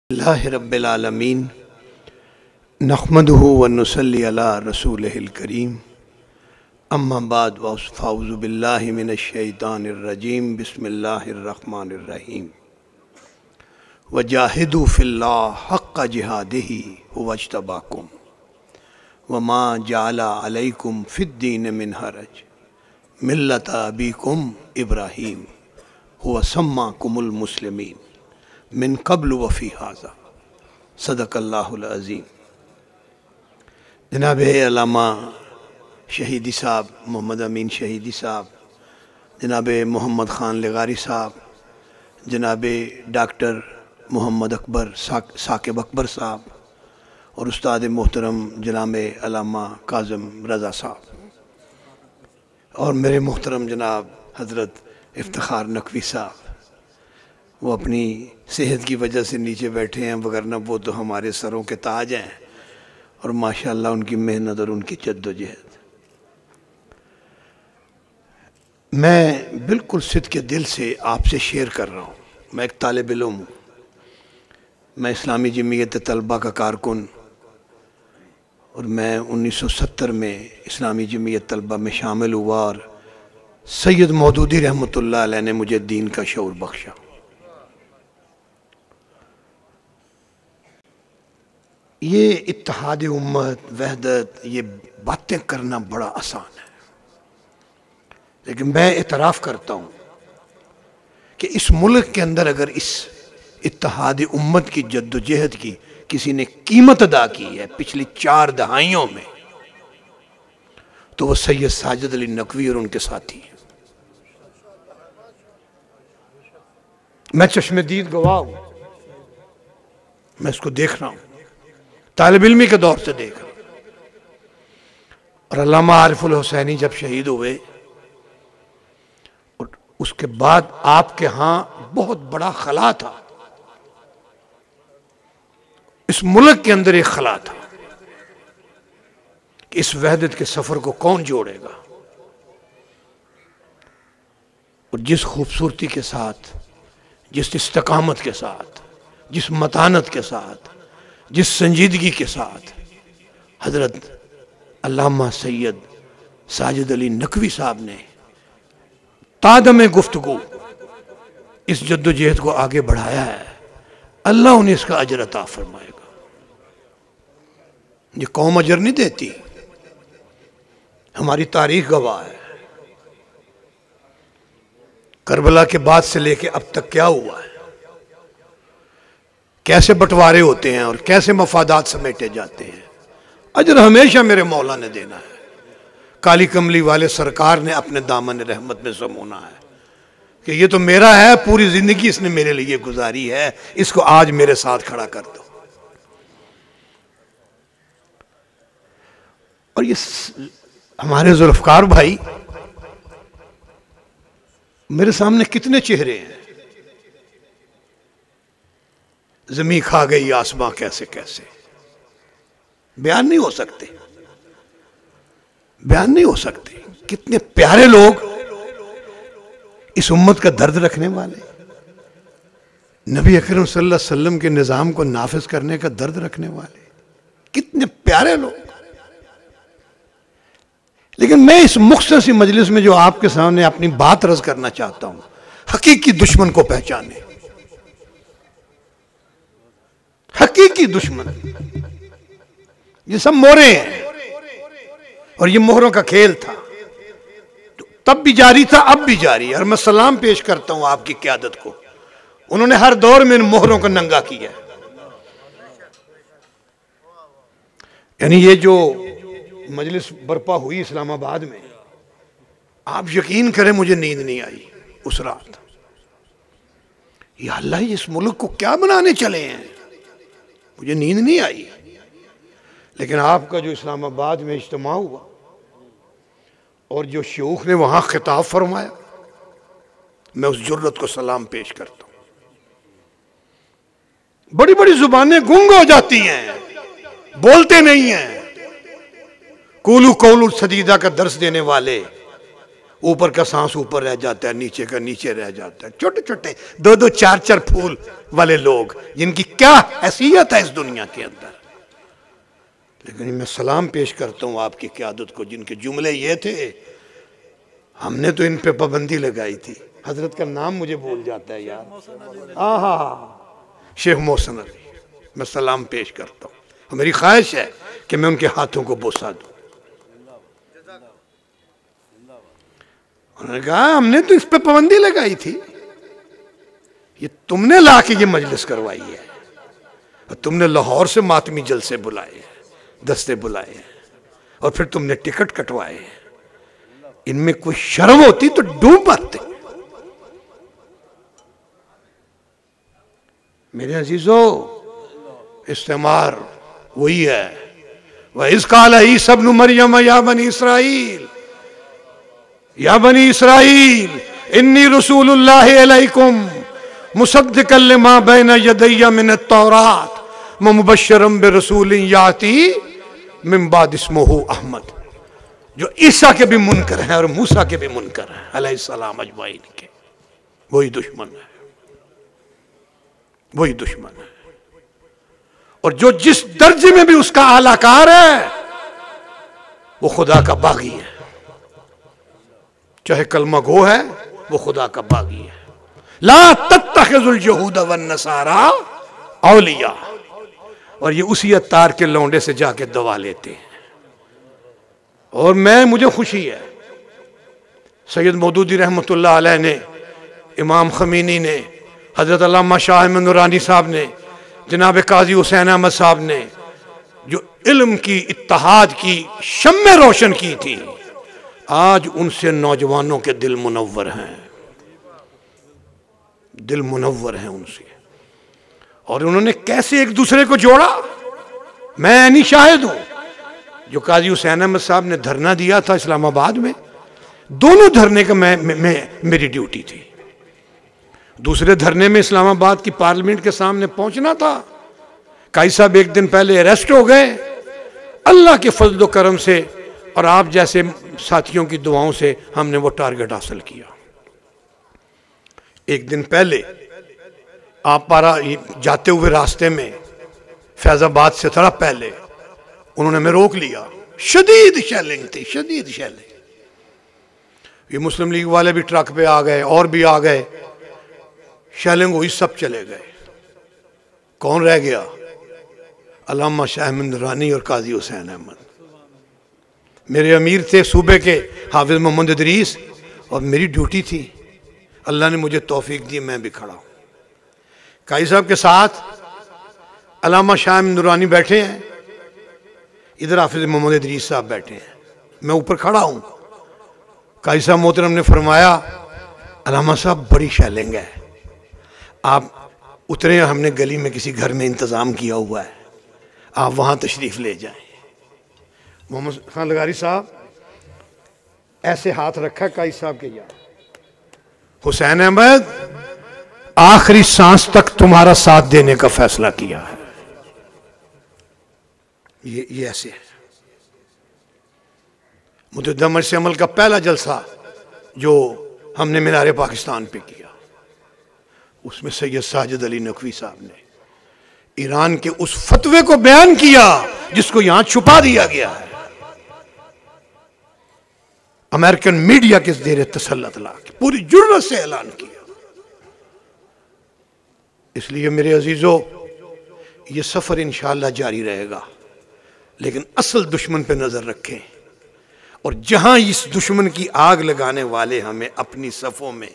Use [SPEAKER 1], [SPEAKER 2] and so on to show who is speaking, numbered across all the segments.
[SPEAKER 1] اللہ رب العالمین نحمدہ ونصلی علی رسولہ الکریم اما بعد فاعوذ باللہ من الشیطان الرجیم بسم اللہ الرحمن الرحیم وجاہدوا فی اللہ حق جہادہ هو اجتباکم وما جعل علیکم فی الدین من حرج ملۃ ابیکم ابراہیم هو سماکم المسلمین من قبل وفی ھذا صدق اللہ العظیم۔ جناب علامہ شہیدی صاحب محمد امین شہیدی صاحب، جناب محمد خان لغاری صاحب، جناب ڈاکٹر محمد اکبر ثاقب اکبر صاحب اور استاد محترم جناب علامہ کاظم رضا صاحب، اور میرے محترم جناب حضرت افتخار نقوی صاحب، وہ اپنی صحت کی وجہ سے نیچے بیٹھے ہیں، وگرنہ وہ تو ہمارے سروں کے تاج ہیں، اور ماشاءاللہ ان کی محنت اور ان کی جد و جہد۔ میں بالکل صدق کے دل سے آپ سے شیئر کر رہا ہوں۔ میں ایک طالب علم ہوں، میں اسلامی جمعیت طلبہ کا کارکن، اور میں 1970 میں اسلامی جمعیت طلبہ میں شامل ہوا، اور سید مودودی رحمۃ اللہ علیہ نے مجھے دین کا شعور بخشا۔ یہ اتحاد امت، وحدت، یہ باتیں کرنا بڑا آسان ہے، لیکن میں اعتراف کرتا ہوں کہ اس ملک کے اندر اگر اس اتحاد امت کی جد و جہد کی کسی نے قیمت ادا کی ہے پچھلی 4 دہائیوں میں، تو وہ سید ساجد علی نقوی اور ان کے ساتھی ہیں۔ میں چشم دید گواہ ہوں، میں اس کو دیکھ رہا ہوں، طالب علمی کے دور سے دیکھ رہا ہوں۔ اور علامہ عارف الحسینی جب شہید ہوئے، اور اس کے بعد آپ کے ہاں بہت بڑا خلا تھا، اس ملک کے اندر ایک خلا تھا کہ اس وحدت کے سفر کو کون جوڑے گا، اور جس خوبصورتی کے ساتھ، جس استقامت کے ساتھ، جس متانت کے ساتھ، جس سنجیدگی کے ساتھ حضرت علامہ سید ساجد علی نقوی صاحب نے تادم گفتگو اس جد و جہد کو آگے بڑھایا ہے، اللہ انہیں اس کا اجر عطا فرمائے گا۔ یہ قوم اجر نہیں دیتی، ہماری تاریخ گواہ ہے۔ کربلا کے بعد سے لے کے اب تک کیا ہوا ہے، کیسے بٹوارے ہوتے ہیں اور کیسے مفادات سمیٹے جاتے ہیں، اجر ہمیشہ میرے مولا نے دینا ہے۔ کالی کملی والے سرکار نے اپنے دامن رحمت میں سمونا ہے کہ یہ تو میرا ہے، پوری زندگی اس نے میرے لیے گزاری ہے، اس کو آج میرے ساتھ کھڑا کر دو۔ اور یہ ہمارے ذوالفقار بھائی، میرے سامنے کتنے چہرے ہیں، زمین کھا گئی آسماں کیسے کیسے، بیان نہیں ہو سکتے، بیان نہیں ہو سکتے۔ کتنے پیارے لوگ، اس امت کا درد رکھنے والے، نبی اکرم صلی اللہ علیہ وسلم کے نظام کو نافذ کرنے کا درد رکھنے والے، کتنے پیارے لوگ۔ لیکن میں اس مختصر سی مجلس میں جو آپ کے سامنے اپنی بات عرض کرنا چاہتا ہوں، حقیقی دشمن کو پہچانے، حقیقی دشمن۔ یہ سب مورے ہیں، اور یہ مہروں کا کھیل تھا، تب بھی جاری تھا، اب بھی جاری ہے، اور میں سلام پیش کرتا ہوں آپ کی قیادت کو۔ انہوں نے ہر دور میں ان مہروں کو ننگا کیا ہے۔ یعنی یہ جو مجلس برپا ہوئی اسلام آباد میں، آپ یقین کریں مجھے نیند نہیں آئی اس رات۔ یا اللہ، اس ملک کو کیا بنانے چلے ہیں، مجھے نیند نہیں آئی۔ لیکن آپ کا جو اسلام آباد میں اجتماع ہوا، اور جو شیوخ نے وہاں خطاب فرمایا، میں اس جرت کو سلام پیش کرتا ہوں۔ بڑی بڑی زبانیں گنگ ہو جاتی ہیں، بولتے نہیں ہیں۔ قولو قول سدیدہ کا درس دینے والے اوپر کا سانس اوپر رہ جاتا ہے، نیچے کا نیچے رہ جاتا ہے، چھوٹے چھوٹے 2-2 4-4 پھول والے لوگ جن کی کیا حیثیت ہے اس دنیا کے اندر. لیکن میں سلام پیش کرتا ہوں آپ کی قیادت کو، جن کے جملے یہ تھے. ہم نے تو ان پہ پابندی لگائی تھی. حضرت کا نام مجھے بھول جاتا ہے یار. شیخ محسن علی، میں سلام پیش کرتا ہوں. اور میری خواہش ہے کہ میں ان کے ہاتھوں کو بوسہ دوں. انہوں نے کہا ہم نے تو اس پہ پابندی لگائی تھی، یہ تم نے لا کے یہ مجلس کروائی ہے، اور تم نے لاہور سے ماتمی جلسے بلائے، دستے بلائے، اور پھر تم نے ٹکٹ کٹوائے. ان میں کوئی شرم ہوتی تو ڈوب آتے. میرے عزیزو، استعمار وہی ہے. وَإِذْ قَالَ عِيسَى ابْنُ مَرْيَمَ يَا بَنِي إِسْرَائِيلَ یا بنی اسرائیل انی رسول اللہ علیکم مصدقا لما بین یدی من التوراۃ ومبشرا برسول یاتی من بعد اسمہ احمد. جو عیسیٰ کے بھی منکر ہیں اور موسیٰ کے بھی منکر ہیں علیہ السلام اجمعین کے، وہی دشمن ہے، وہی دشمن ہے. اور جو جس درجے میں بھی اس کا اعلی کار ہے وہ خدا کا باغی ہے. چاہے کلمہ گو ہے وہ خدا کا باغی ہے. لا تتخذوا اليہود والنصارى اولیاء. اور یہ اسی عطار کے لونڈے سے جا کے دوا لیتے ہیں. اور مجھے خوشی ہے سید مودودی رحمۃ اللہ علیہ نے، امام خمینی نے، حضرت علامہ شاہ احمد نورانی صاحب نے، جناب قاضی حسین احمد صاحب نے جو علم کی اتحاد کی شمع روشن کی تھی، آج ان سے نوجوانوں کے دل منور ہیں، دل منور ہیں ان سے. اور انہوں نے کیسے ایک دوسرے کو جوڑا، میں عینی شاہد ہوں. جو قاضی حسین احمد صاحب نے دھرنا دیا تھا اسلام آباد میں، دونوں دھرنے کا میری ڈیوٹی تھی. دوسرے دھرنے میں اسلام آباد کی پارلیمنٹ کے سامنے پہنچنا تھا. قاضی صاحب ایک دن پہلے اریسٹ ہو گئے. اللہ کے فضل و کرم سے اور آپ جیسے ساتھیوں کی دعاؤں سے ہم نے وہ ٹارگٹ حاصل کیا. ایک دن پہلے آپ پارا جاتے ہوئے راستے میں فیض آباد سے تھوڑا پہلے انہوں نے ہمیں روک لیا. شدید شیلنگ تھی، شدید شیلنگ. یہ مسلم لیگ والے بھی ٹرک پہ آ گئے اور بھی آ گئے. شیلنگ ہوئی، سب چلے گئے. کون رہ گیا؟ علامہ شاہ احمد نورانی اور قاضی حسین احمد. میرے امیر تھے صوبے کے حافظ محمد ادریس، اور میری ڈیوٹی تھی. اللہ نے مجھے توفیق دی، میں بھی کھڑا ہوں. قاضی صاحب کے ساتھ علامہ شاہ احمد نورانی بیٹھے ہیں، ادھر حافظ محمد ادریس صاحب بیٹھے ہیں، میں اوپر کھڑا ہوں. قاضی صاحب محترم نے فرمایا علامہ صاحب بڑی شیلنگ ہے، آپ اترے، ہم نے گلی میں کسی گھر میں انتظام کیا ہوا ہے، آپ وہاں تشریف لے جائیں. محمد خان لغاری صاحب ایسے ہاتھ رکھا قاضی صاحب کے یار، حسین احمد آخری سانس تک تمہارا ساتھ دینے کا فیصلہ کیا ہے. یہ ایسے ہے. متحدہ مجلس عمل کا پہلا جلسہ جو ہم نے مینار پاکستان پہ کیا، اس میں سید ساجد علی نقوی صاحب نے ایران کے اس فتوے کو بیان کیا جس کو یہاں چھپا دیا گیا ہے. امریکن میڈیا کے زیر تسلط لا کے پوری جرأت سے اعلان کیا. اس لیے میرے عزیزو، یہ سفر انشاءاللہ جاری رہے گا، لیکن اصل دشمن پہ نظر رکھیں. اور جہاں اس دشمن کی آگ لگانے والے ہمیں اپنی صفوں میں،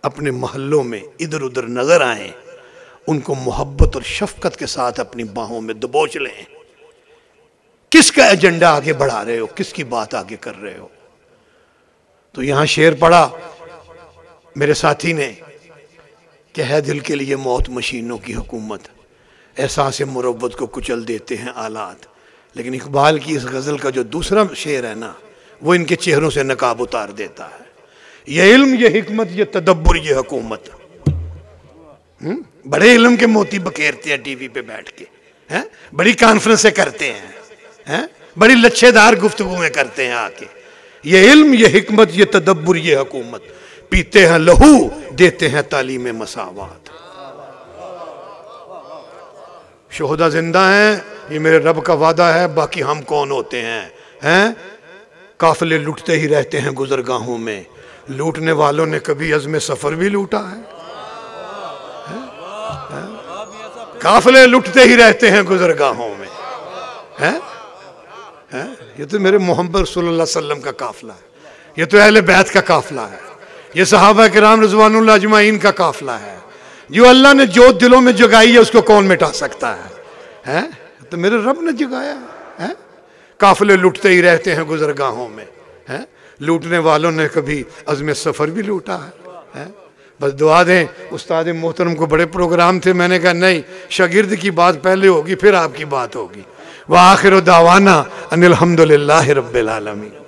[SPEAKER 1] اپنے محلوں میں ادھر ادھر نظر آئیں، ان کو محبت اور شفقت کے ساتھ اپنی باہوں میں دبوچ لیں. کس کا ایجنڈا آگے بڑھا رہے ہو، کس کی بات آگے کر رہے ہو. تو یہاں شعر پڑھا میرے ساتھی نے کہ ہے دل کے لیے موت مشینوں کی حکومت، احساس مروت کو کچل دیتے ہیں آلات. لیکن اقبال کی اس غزل کا جو دوسرا شعر ہے نا، وہ ان کے چہروں سے نقاب اتار دیتا ہے. یہ علم، یہ حکمت، یہ تدبر، یہ حکومت. بڑے علم کے موتی بکھیرتے ہیں ٹی وی پہ بیٹھ کے، بڑی کانفرنسیں کرتے ہیں، بڑی لچھے دار گفتگویں کرتے ہیں آ کے، یہ علم، یہ حکمت، یہ تدبر، یہ حکومت، پیتے ہیں لہو، دیتے ہیں تعلیم مساوات۔ شہداء زندہ ہیں، یہ میرے رب کا وعدہ ہے، باقی ہم کون ہوتے ہیں؟ قافلے لٹتے ہی رہتے ہیں گزرگاہوں میں، لوٹنے والوں نے کبھی عزم سفر بھی لوٹا ہے؟ قافلے لٹتے ہی رہتے ہیں گزرگاہوں میں، یہ تو میرے محمد صلی اللہ علیہ وسلم کا قافلہ ہے، یہ تو اہل بیت کا قافلہ ہے، یہ صحابہ کرام رضوان اللہ اجمعین کا قافلہ ہے۔ جو اللہ نے جو دلوں میں جگائی ہے اس کو کون مٹا سکتا ہے؟ تو میرے رب نے جگایا ہے۔ قافلے لٹتے ہی رہتے ہیں گزرگاہوں میں، لوٹنے والوں نے کبھی عزم سفر بھی لوٹا ہے۔ بس دعا دیں، استاد محترم کو بڑے پروگرام تھے، میں نے کہا نہیں، شاگرد کی بات پہلے ہوگی پھر آپ کی بات ہوگی۔ وآخر دعوانا ان الحمدللہ رب العالمین۔